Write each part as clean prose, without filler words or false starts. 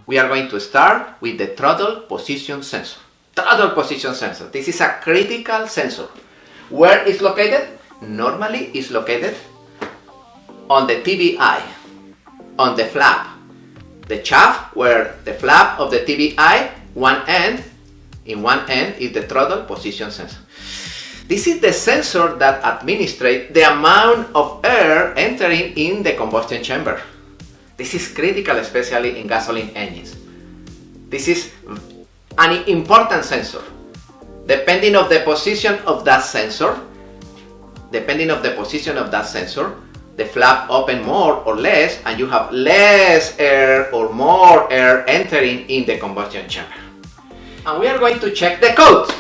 we are going to start with the throttle position sensor. Throttle position sensor. This is a critical sensor. Where is located? Normally it's located on the TBI, on the flap. The shaft where the flap of the TBI, in one end is the throttle position sensor. This is the sensor that administrates the amount of air entering in the combustion chamber. This is critical, especially in gasoline engines. This is an important sensor. Depending on the position of that sensor, the flap open more or less, and you have less air or more air entering in the combustion chamber. And we are going to check the codes.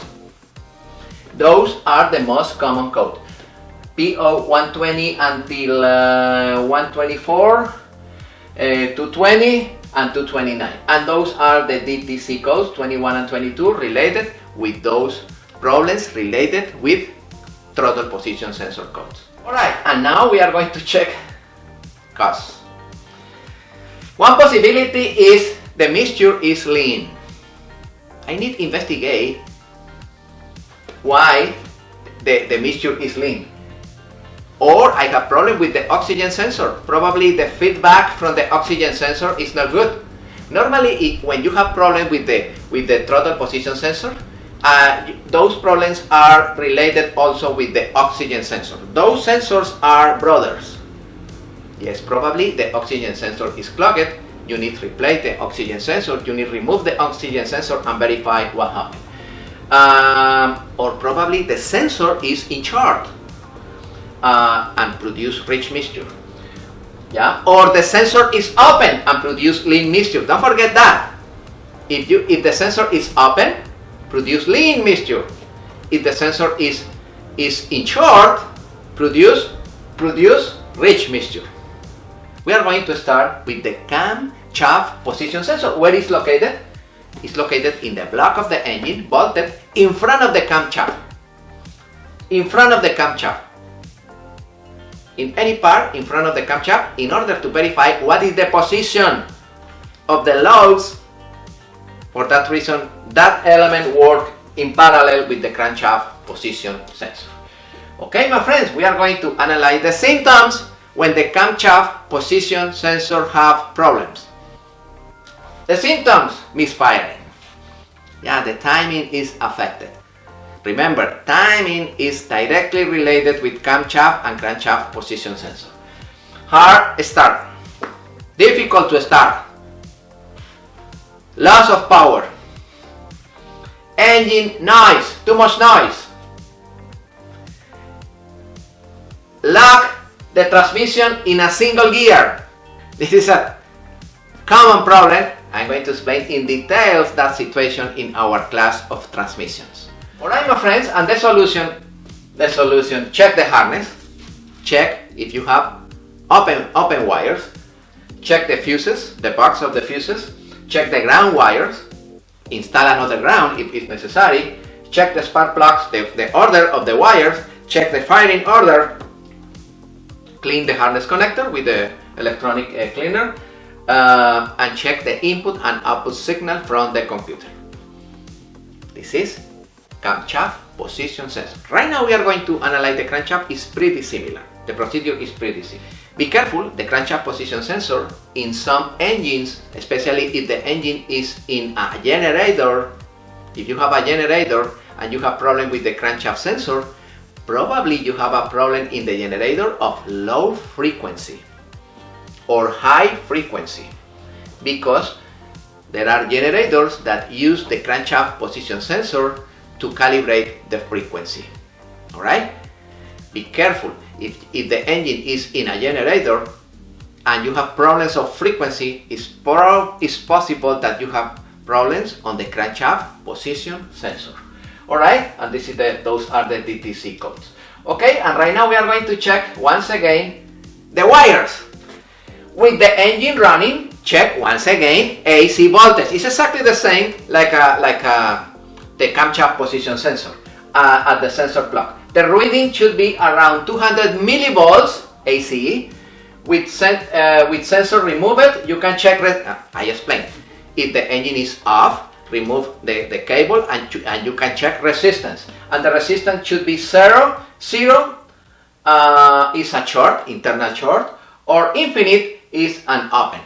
Those are the most common codes. PO 120 until 124, 220 and 229. And those are the DTC codes, 21 and 22, related with those problems related with throttle position sensor codes. Alright, and now we are going to check cause. One possibility is the mixture is lean. I need to investigate why the mixture is lean. Or I have problem with the oxygen sensor. Probably the feedback from the oxygen sensor is not good. Normally, when you have problem with the throttle position sensor, those problems are related also with the oxygen sensor. Those sensors are brothers. Yes, probably the oxygen sensor is clogged. You need to replace the oxygen sensor. You need to remove the oxygen sensor and verify what happened. Or probably the sensor is in charge and produce rich mixture. Yeah. Or the sensor is open and produce lean mixture. Don't forget that. If the sensor is open, produce lean mixture. If the sensor is in short, produce rich mixture. We are going to start with the camshaft position sensor. Where is located? It's located in the block of the engine, bolted in front of the camshaft. In front of the camshaft. In any part in front of the camshaft, in order to verify what is the position of the loads. For that reason, that element works in parallel with the crankshaft position sensor. Okay, my friends, we are going to analyze the symptoms when the camshaft position sensor have problems. The symptoms: misfiring. Yeah, the timing is affected. Remember, timing is directly related with camshaft and crankshaft position sensor. Hard start. Difficult to start. Loss of power. Engine noise, too much noise. Lock the transmission in a single gear. This is a common problem. I'm going to explain in details that situation in our class of transmissions. Alright, my friends, and the solution, check the harness. Check if you have open wires. Check the fuses, the box of the fuses. Check the ground wires, install another ground if it's necessary, check the spark plugs, the order of the wires, check the firing order, clean the harness connector with the electronic cleaner, and check the input and output signal from the computer. This is camshaft position sensor. Right now we are going to analyze the crankshaft. Is pretty similar. The procedure is pretty similar. Be careful, the crankshaft position sensor in some engines, especially if the engine is in a generator. If you have a generator and you have problem with the crankshaft sensor, probably you have a problem in the generator of low frequency or high frequency, because there are generators that use the crankshaft position sensor to calibrate the frequency. Alright? Be careful. If the engine is in a generator and you have problems of frequency, it's possible that you have problems on the crankshaft position sensor. Alright, and those are the DTC codes. Okay, and right now we are going to check once again the wires. With the engine running, check once again AC voltage. It's exactly the same like the camshaft position sensor at the sensor plug. The reading should be around 200 millivolts AC. With sensor removed, you can check. I explained. If the engine is off, remove the cable and you can check resistance. And the resistance should be 0. 0 is a short, internal short, or infinite is an open.